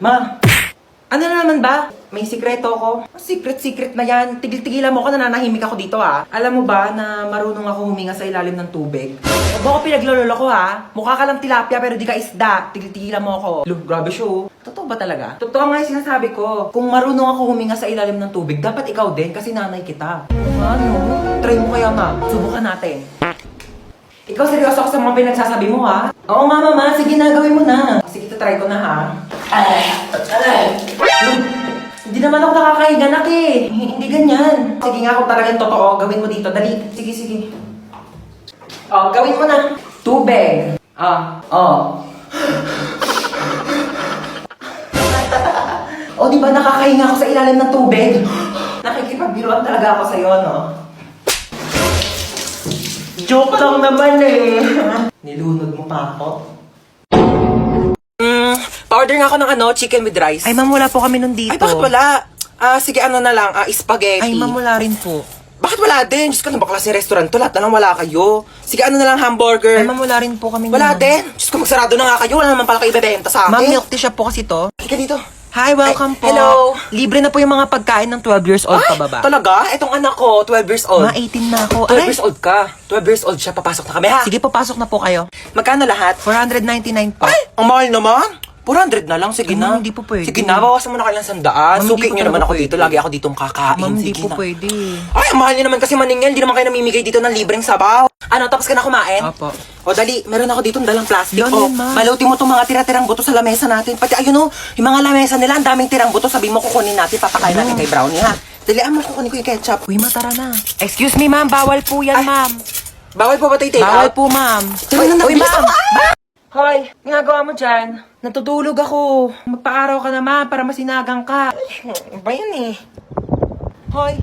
Ma, ano na naman ba? May sikreto ako. Secret na yan. Tigil-tigilan mo ako, nananahimik ako dito ha. Alam mo ba na marunong ako huminga sa ilalim ng tubig? Huwag ako pinaglololo ko ha. Mukha ka lang tilapia pero di ka isda. Tigil-tigilan mo ako. Look, grabe show. Totoo ba talaga? Totoo nga yung sinasabi ko. Kung marunong ako huminga sa ilalim ng tubig, dapat ikaw din kasi nanay kita. Ano? Try mo kaya ma. Subukan natin. Ikaw seryoso ako sa mga pinagsasabi mo ha? Oo nga mama, sige na, gawin mo na. Sige, try ko na ha. Hindi naman ako nakakahiga nak eh. Hindi ganyan. Sige nga kung talagang totoo, gawin mo dito. Dali. Sige. Oh, gawin mo na. Tubig. Oh, di ba nakakahinga ako sa ilalim ng tubig? Nakikipagbiruan talaga ako sa'yo, no? Joke lang naman eh. Nilunod mo pa ako. Pa-order nga ako ng chicken with rice. Ay, ma'am, wala po kami nun dito. Ay, bakit wala? Sige, ano na lang, spaghetti. Ay, ma'am, wala rin po. Bakit wala din? Diyos ko, nabaklase restaurant to, lahat na lang wala kayo. Sige, ano na lang, hamburger. Ay, ma'am, wala rin po kami Wala nun. din? Diyos ko, magsarado na nga kayo. Wala naman pala kayo ibebenta sa akin. Ma'am, milk tea shop po kasi to. Halika dito. Hi, welcome Ay, po. hello. Libre na po yung mga pagkain ng 12 years old Ay, pababa. talaga? Etong anak ko, 12 years old. Ma, 18 na ako. 12 years old ka. 12 years old siya, papasok na kami ha. Sige po, pasok na po kayo. Magkano lahat? 499 po. Ay, ang mahal naman. 400 na lang, sige Ay, na. ma'am, hindi po pwede. Sige na, bawasan mo na kailang 100. Ma'am, Suki hindi po nyo naman talaga ako pwede. dito. Lagi ako ditong kakain. Ma'am, hindi Sige po na. pwede. Ay, ang mahal nyo naman kasi maningil. Hindi naman kayo namimigay dito ng libreng sabaw. Ano, tapos ka na kumain? Opo. O dali, meron ako dito dalang plastic. Yan, O, yan, ma'am. maluti mo itong mga tira-tirang buto sa lamesa natin. Pati ayun o, yung mga lamesa nila, ang daming tirang buto. Sabi mo kukunin natin, papakain natin kay Brownie ha. Dalian mo, kukunin ko yung ketchup. Uy, matara na. Excuse me, ma'am. Bawal po yan, Ay, ma'am. Bawal po ba ito i-take Bawal out? po, ma'am. Uy, ma'am! Hoy, ginagawa mo dyan? Natutulog ako. Magpa-araw ka naman para masinagang ka. Ba yan eh? Hoy,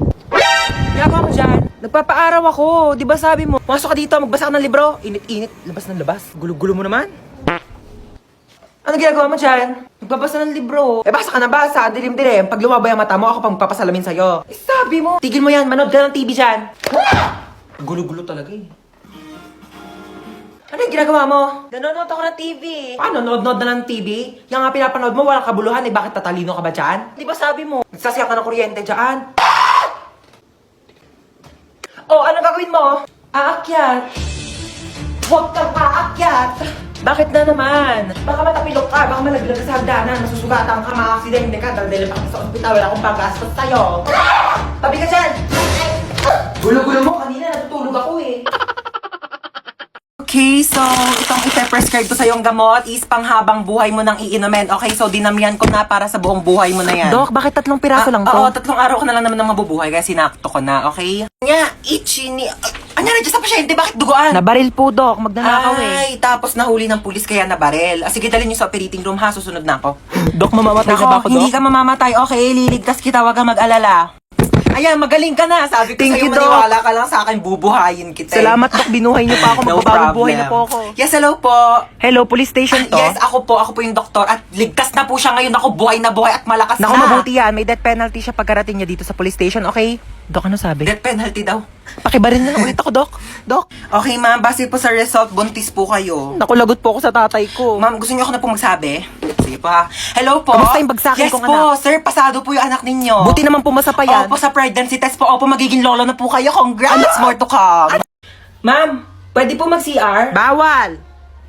ginagawa mo dyan? Nagpapa-araw ako. Di ba sabi mo? Pumasok ka dito, magbasa ka ng libro. Init-init, labas ng labas. Gulo-gulo mo naman. Ano ginagawa mo dyan? Nagbabasa ng libro. Basa ka na basa, dilim-dilim. Pag lumabay ang mata mo, ako pang papasalamin sa'yo. Sabi mo. Tigil mo yan, manood ka ng TV dyan. Gulo-gulo talaga eh. Ano yung ginagawa mo? Nanonood ako ng TV. Paano, nood-nood na ng TV? Yung nga pinapanood mo, walang kabuluhan eh. Bakit tatalino ka ba dyan? Di ba sabi mo? Nagsasiyang ka ng kuryente dyan. Oh, ano gagawin mo? Aakyat. Huwag kang aakyat. Bakit na naman? Baka matapilok ka, baka malaglag ka sa hagdanan, masusugatan ka, ma-aksidente ka, daldalin pa ka sa ospital, wala akong pag-gastos sa'yo. Tabi ka dyan! Gulo-gulo mo, kanina natutulog ako eh. Okay, so itong ipe-prescribe ko sa yung gamot is panghabang buhay mo nang iinumin. Okay, so dinamihan ko na para sa buong buhay mo na yan. Dok, bakit 3 piraso lang to? Oo, 3 araw ka na lang naman nang mabubuhay kaya sinakto ko na, okay? Nga, itchy ni... Ano nandiyan sa pasyente? Bakit duguan? Nabaril po, Dok. Magnanakaw eh. Ay, tapos nahuli ng pulis kaya nabarel. Sige, dalhin niyo sa operating room ha, susunod na ako. Dok, mamamatay na ba Nako, ako, hindi Dok? ka mamamatay. Okay, liligtas kita, wag kang mag-alala. Ayan, magaling ka na. Sabi ko Thank sa'yo, you, Doc. maniwala ka lang sa akin, bubuhayin kita. Salamat, Dok. Binuhay niyo pa ako. No Magbabago-buhay na problem. po ako. Yes, hello po. Hello, police station to? Yes, ako po yung doktor at ligtas na po siya ngayon. Ako buhay na buhay at malakas Naku, na. mabuti yan. May death penalty siya pagkarating niya dito sa police station, okay? Dok, ano sabi? Death penalty daw. Pakibarin na lang ulit ako, Dok. Dok, Okay, ma'am, base po sa result, buntis po kayo. naku, lagot po ako sa tatay ko. Ma'am, gusto niyo ako na po magsabi? Sige po ha. Hello po. Kamusta yung bagsakin yes kong po, sir. Pasado po yung anak ninyo. Buti naman pumasa pa yan. Opo, sa pregnancy test po. Opo, magiging lolo na po kayo. Congrats! More to come. Ma'am, pwede po mag-CR? Bawal.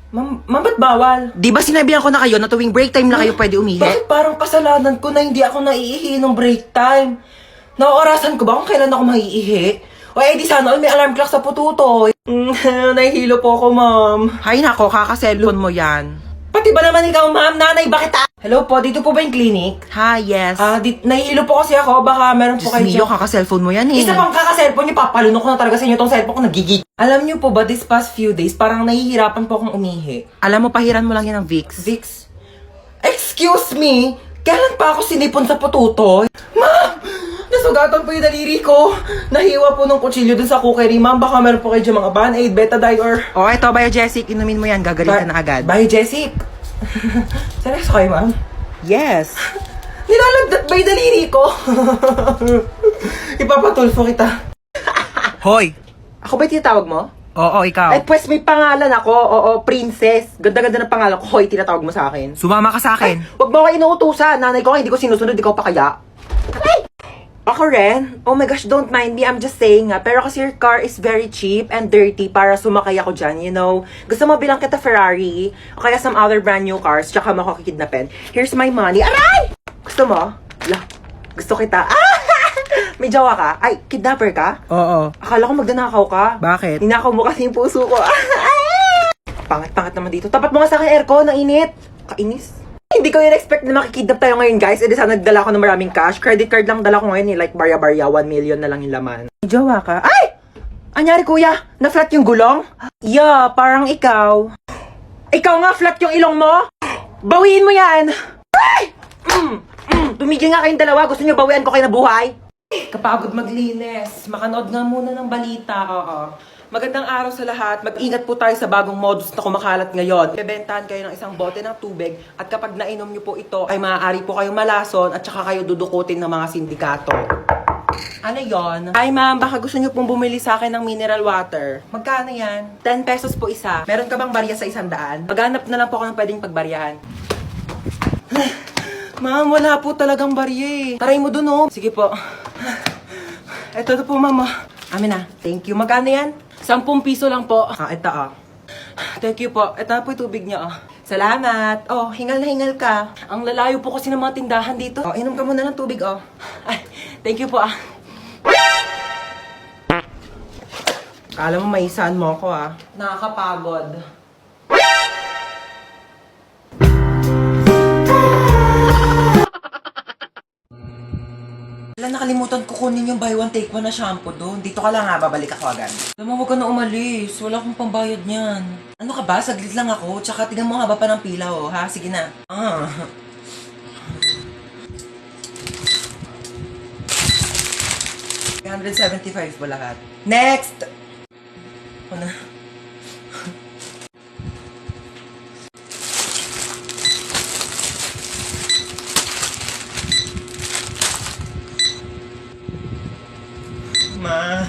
Ma'am, ba't bawal? Di ba sinabihan ko na kayo na tuwing break time na kayo pwede umihi? Bakit parang kasalanan ko na hindi ako naiihi ng break time? Naorasan ko ba kung kailan ako maiihi? O di sana all may alarm clock sa pututoy. Nahihilo po ako, ma'am. Hay nako, kaka-cellphone mo yan. Pati ba naman ikaw, ma'am? Nanay, bakit Hello po, dito po ba yung clinic? Ha, yes. Nahihilo po kasi ako. Baka meron po Diyos kayo mio, dyan. kaka-cellphone mo yan eh. Isa pang kaka-cellphone niyo, papalunok ko na talaga sa inyo tong cellphone ko, nagigig. Alam niyo po ba, this past few days, parang nahihirapan po akong umihi. Alam mo, pahiran mo lang yan ng Vicks. Vicks? Excuse me? Kailan pa ako sinipon sa pututoy? Ma'am! Nasugatan po yung daliri ko. Nahiwa po ng kutsilyo dun sa cookery, ma'am. Baka meron po kayo dyan mga Band-Aid, Betadine, or... O, eto, Biogesic, inumin mo yan, gagaling ka na agad. Bye, Jessic. Seryoso kayo, ma'am? Yes. Nilalagdat ba yung daliri ko? Ipapatulfo kita. Hoy! Ako ba tinatawag mo? Oo, ikaw. Ay, pues may pangalan ako. Oo, princess. Ganda-ganda ng pangalan ko. Hoy, tinatawag mo sa akin. Sumama ka sa akin. Huwag mo ako inuutusan. Nanay ko, hindi ko sinusunod. Ikaw pa kaya? Ay! Ako rin? Oh my gosh, don't mind me. I'm just saying nga. Pero kasi your car is very cheap and dirty para sumakay ako dyan, you know. Gusto mo bilang kita Ferrari? O kaya some other brand new cars, tsaka mo ako kikidnapin. Here's my money. Aray! Gusto mo? La, gusto kita. Ah! May jowa ka? Ay, kidnapper ka? Oo. Akala ko magdanakaw ka. Bakit? Ninakaw mo kasi yung puso ko. Pangat-pangat naman dito. Tapat mo nga sa akin aircon, ang init. Kainis. Hindi ko in-expect na makikidnap tayo ngayon, guys. E di sana nagdala ko ng maraming cash. Credit card lang dala ko ngayon, like barya-barya, 1 million na lang yung laman. May jowa ka? Ay! Anyari, kuya? Na-flat yung gulong? Yeah, parang ikaw. Ikaw nga, flat yung ilong mo? Bawiin mo yan! Ay! Tumigil nga kayong dalawa. Gusto niyo bawian ko kayo na buhay? Kapagod maglinis. Makanood nga muna ng balita. Oo. Magandang araw sa lahat. Mag-ingat po tayo sa bagong modus na kumakalat ngayon. Bebentahan kayo ng isang bote ng tubig at kapag nainom nyo po ito, ay maaari po kayong malason at saka kayo dudukutin ng mga sindikato. Ano yon? Ay ma'am, baka gusto nyo pong bumili sa akin ng mineral water. Magkano yan? 10 pesos po isa. Meron ka bang barya sa 100? Maghanap na lang po ako ng pwedeng pagbaryahan. Ma'am, wala po talagang barya eh. Taray mo dun oh. Sige po. Ito na po ma'am. Amin na. Thank you. Magkano yan? 10 piso lang po. Ito Thank you po. Ito na po yung tubig niyo Salamat. Oh, hingal na hingal ka. Ang lalayo po kasi ng mga tindahan dito. Oh, inom ka muna ng tubig Ay, thank you po Kala mo maisahan mo ako Nakakapagod. Wala, nakalimutan ko kunin yung buy one take one na shampoo doon. Dito ka lang babalik ako agad. Alam mo, huwag ka na umalis. Wala akong pambayad niyan. Ano ka ba? Saglit lang ako. Tsaka tignan mo haba pa ng pila ha? Sige na. 375 po lahat. Next! Ano? Ma.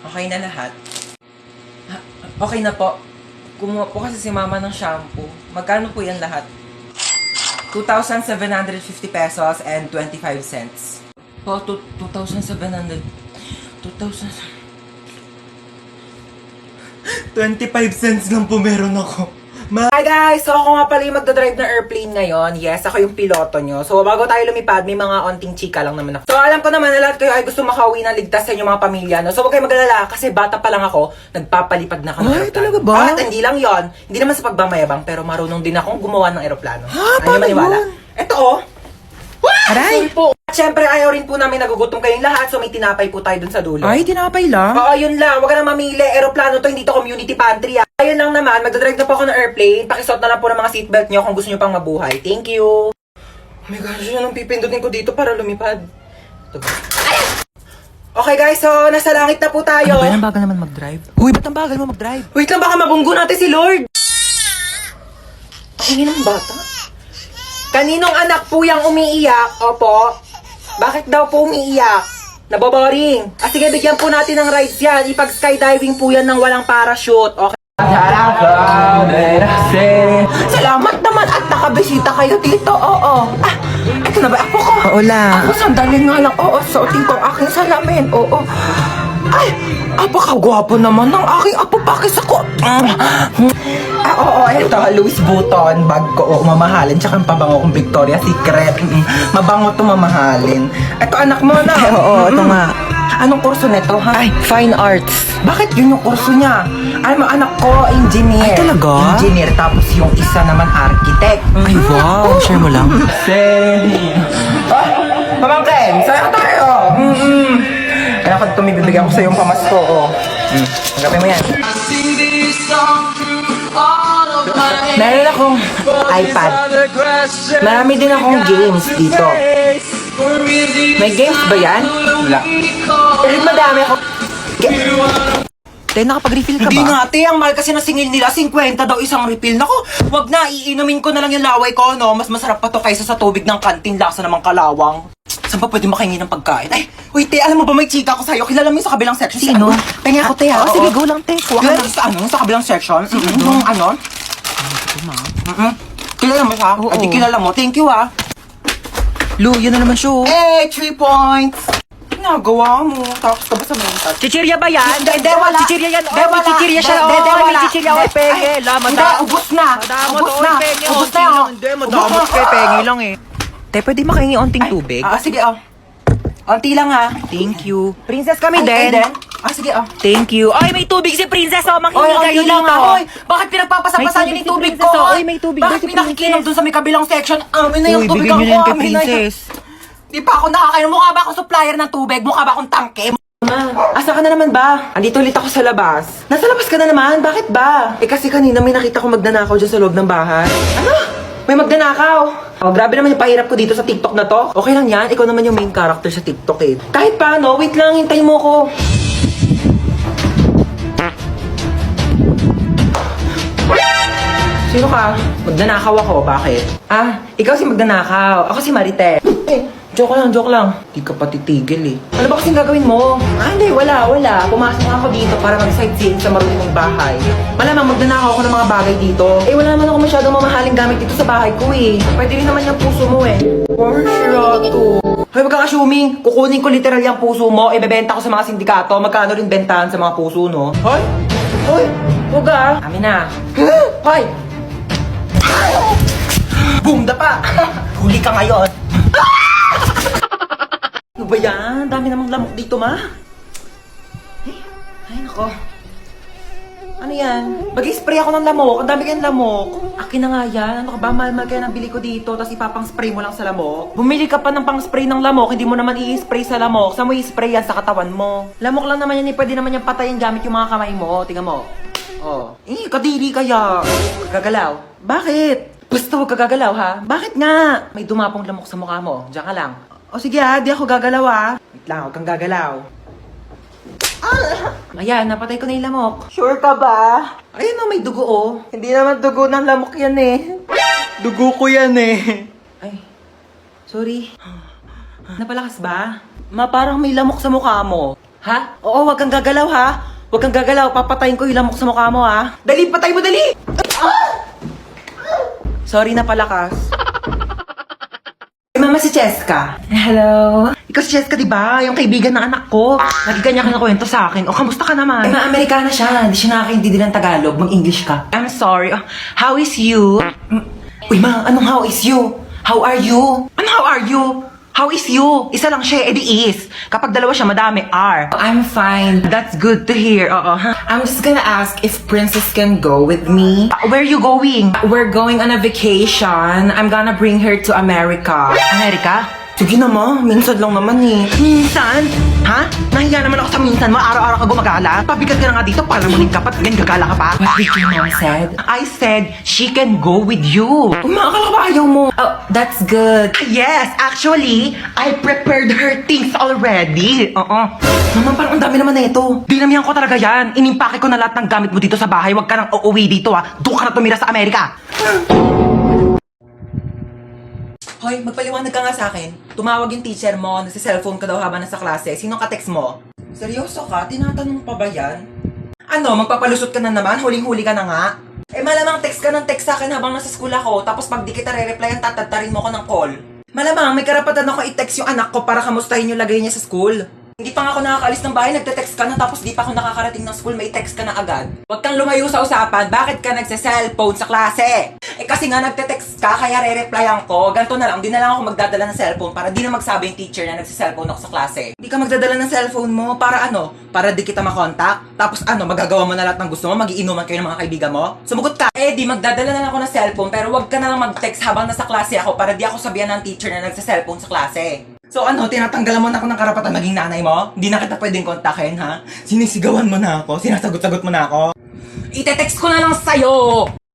Okay na lahat? Okay na po. Kumuha po kasi si mama ng shampoo. Magkano po yan lahat? 2,750 pesos and 25 cents. Po, 2,700. 25 cents lang po meron ako. Hi guys! So ako nga pala yung magdadrive ng airplane ngayon. Yes, ako yung piloto nyo. So bago tayo lumipad, may mga onting chika lang naman ako. So alam ko naman na lahat kayo ay gusto makauwi ng ligtas sa inyong mga pamilya. No? So huwag kayo mag-alala kasi bata pa lang ako, nagpapalipad na ako ng Ay, aeroplano. talaga ba? At hindi lang yon, hindi naman sa pagmamayabang, pero marunong din akong gumawa ng aeroplano. Ha? Ano Paano maniwala? yun? Ito Aray! Sorry po. At syempre ayaw rin po namin nagugutom kayong lahat, so may tinapay po tayo dun sa dulo. Ay, tinapay lang? Oo, yun lang. Huwag ka na mamili. Aeroplano to, hindi to community pantry. Ayun lang naman, magdadrive na po ako ng airplane. Pakisuot na lang po ng mga seatbelt nyo kung gusto nyo pang mabuhay. Thank you. Oh my gosh, yun ang pipindutin ko dito para lumipad. Okay guys, so nasa langit na po tayo. Ano ba yan? Ang bagal naman mag-drive? Uy, ba't ang bagal mo mag-drive? Wait lang, baka mabunggo natin si Lord. Ang ingin ng bata. Kaninong anak po yung umiiyak? Opo. Bakit daw po umiiyak? Naboboring. Sige, bigyan po natin ng rides yan. Ipag-skydiving po yan ng walang parachute. Okay? Salamat naman at nakabisita kayo dito. Oo. Ito na ba ako ko? Oo lang. Ako, sandali nga lang. Oo, suotin ko ang aking salamin. Oo. Ay, apakagwapo naman ng aking apo. Pakis ako. Oo, ito. Louis Vuitton. Bag ko. Oo, mamahalin. Tsaka ang pabango kong Victoria's Secret. Mabango to mamahalin. Ito, anak mo na. Ay, oo, ito nga. Anong kurso nito, ha? Ay, fine arts. Bakit yun yung kurso niya? Alam mo, anak ko, engineer. Ay, talaga? Engineer, tapos yung isa naman architect. Ay, wow. Share mo lang. Pamangkin, sa'yo tayo. Kaya ko ito, may bibigyan ko sa yung pamasko. Tanggapin mo yan. Meron akong iPad. Marami din akong games dito. May games ba yan? Wala. Pero madami ako. Te, nakapag-refill ka Hindi ba? nga, te. Ang mahal kasi na singil nila. 50 daw isang refill. Naku, wag na. Iinumin ko na lang yung laway ko, no? Mas masarap pa to kaysa sa tubig ng kantin. Lasa namang kalawang. Saan ba pwede makahingi ng pagkain? Ay, wait, te, alam mo ba may chika ko sa'yo? Kilala mo yung sa kabilang section? Sino? Pengi ako, te, ha? Sige, go lang, te. Kuha ka Kilala na. mo sa ano? Sa kabilang section? Yung ano? Kilala mo siya? Oo. Ay, di kilala mo. Thank you, ha? Lu, yun na naman siya, oh. Eh, 3 points! Ginagawa mo. Tapos ka ba sa mental? Chichirya ba yan? Hindi, wala. Chichirya yan. Hindi, Oh, may wala. chichirya siya. Hindi, Oh, may wala. chichirya. Oh, Hindi. penge. Ay, La, Hindi, ubos na. Madamot, Ubos oh, na. penge. Ubos Onti na. lang. Hindi, madamot kay penge lang eh. Te, pwede makahingi onting tubig? Sige, oh. Onti lang, ha? Thank you. Princess kami Ay, din. sige, oh. Thank you. Ay, may tubig si Princess. Oh, Oy, makinig kayo onti lang, dito. ha? Oy, bakit pinagpapasapasan niyo May ni tubig tubig si ko? Princess, oh. Oy, may tubig Bakit daw si pinakikinom Princess. dun sa may kabilang section? Amin na yung Uy, tubig bigyan ko. niyo na yan kay Amin na yun. Princess. Di pa ako nakakain. Mukha ba akong supplier ng tubig? Mukha ba akong tangke? Asa ka na naman ba? Andito ulit ako sa labas. Nasa labas ka na naman? Bakit ba? Eh kasi kanina may nakita ko magnanakaw dyan sa loob ng bahay. Ano? May magnanakaw. Oh, grabe naman yung pahirap ko dito sa TikTok na to. Okay lang yan, ikaw naman yung main character sa TikTok eh. Kahit paano, wait lang, hintayin mo ko. Sino ka? Magnanakaw ako, bakit? Ah, ikaw si magnanakaw. Ako si Marite. Eh, Joke lang, joke lang. Di ka pa titigil eh. Ano ba kasing gagawin mo? ah, hindi, wala. Pumasok ako dito para mag-sightseeing sa marunong bahay. Malamang magnanakaw ako ng mga bagay dito. Eh, wala naman ako masyadong mamahaling gamit dito sa bahay ko eh. Pwede rin naman yung puso mo eh. For sure to. Hoy, wag kang assuming. Kukunin ko literal yung puso mo, ibebenta ko sa mga sindikato. Magkano rin bentahan sa mga puso, no? Hoy! Hoy! Huwag ah! Amin na. Hoy! Boom! Dapa! Huli ka ngayon! Ano ba yan? Dami namang lamok dito, ma. Ay, nako. Ano yan? Mag-spray ako ng lamok. Ang dami kayong lamok. Akin na nga yan. Ano ka ba? Mahal-mahal kaya nabili ko dito, tapos ipapang-spray mo lang sa lamok. Bumili ka pa ng pang-spray ng lamok, hindi mo naman i-spray sa lamok. Saan mo i-spray yan? Sa katawan mo. Lamok lang naman yan, eh. Pwede naman yung patayin gamit yung mga kamay mo. Tingnan mo. Oh. Kadiri kaya. Gagalaw. Bakit? Basta huwag kagagalaw, ha? Bakit nga? May dumapong lamok sa mukha mo. Diyan ka lang. O sige ha, di ako gagalaw ha. Wait lang, huwag kang gagalaw. Ayan, napatay ko na yung lamok. Sure ka ba? Ayun o, may dugo oh. Hindi naman dugo ng lamok yan eh. Dugo ko yan eh. Ay, sorry. Napalakas ba? Ma, parang may lamok sa mukha mo. Ha? Oo, huwag kang gagalaw ha. Huwag kang gagalaw, papatayin ko yung lamok sa mukha mo ha. Dali, patay mo, dali! Sorry, napalakas. Mama, si Cheska. Hello. Ikaw si Cheska, di ba? Yung kaibigan ng anak ko. Lagi kanya kwento sa akin. O, kamusta ka naman? Amerikana siya. Hindi siya nakakaintindi ng Tagalog. Mag-English ka. I'm sorry. How is you? Uy, ma, anong how is you? How are you? Ano how are you? How is you? Isa lang siya, edi is. Kapag dalawa siya, madami are. I'm fine. That's good to hear. Oo. I'm just gonna ask if Princess can go with me. Where are you going? We're going on a vacation. I'm gonna bring her to America. America? Sige na ma, minsan lang naman eh. Minsan? Ha? Nahiya naman ako sa minsan mo, araw-araw ka gumagala. Pabigat ka na nga dito para muling ka pa, ganyan gagala ka pa. What did your mom said? I said, she can go with you. Umakala ka ba ayaw mo? Oh, that's good. Yes, actually, I prepared her things already. Oo. Naman parang ang dami naman na ito. Dinamihan ko talaga yan. Inimpake ko na lahat ng gamit mo dito sa bahay. Huwag ka nang uuwi dito ha. Doon ka na tumira sa Amerika. Hoy, magpaliwanag ka nga sa akin. Tumawag yung teacher mo, nagsi-cellphone ka daw habang nasa klase. Sino ka-text mo? Seryoso ka? Tinatanong pa ba yan? Ano, magpapalusot ka na naman? Huling-huli ka na nga? Eh malamang text ka ng text sa akin habang nasa school ako, tapos pag di kita re-replyan, tatatarin mo ko ng call. Malamang may karapatan ako i-text yung anak ko para kamustahin yung lagay niya sa school. Hindi pa nga ako nakakaalis ng bahay, nagte-text ka na tapos di pa ako nakakarating ng school, may text ka na agad. Huwag kang lumayo sa usapan, bakit ka nagse-cellphone sa klase? Eh kasi nga nagte-text ka, kaya re-replyan ko. Ganto na lang, di na lang ako magdadala ng cellphone para di na magsabi yung teacher na nagse-cellphone ako sa klase. Di ka magdadala ng cellphone mo, para ano? Para di kita makontak? Tapos ano, magagawa mo na lahat ng gusto mo, magiinuman kayo ng mga kaibigan mo? Sumugot ka! Eh di, magdadala na lang ako ng cellphone, pero wag ka na lang mag-text habang nasa klase ako para di ako sabihan ng teacher na nagse-cellphone sa klase. So ano, tinatanggalan mo na ako ng karapatan maging nanay mo? Hindi na kita pwedeng kontakin, ha? Sinisigawan mo na ako, sinasagot-sagot mo na ako. Ite-text ko na lang sa'yo!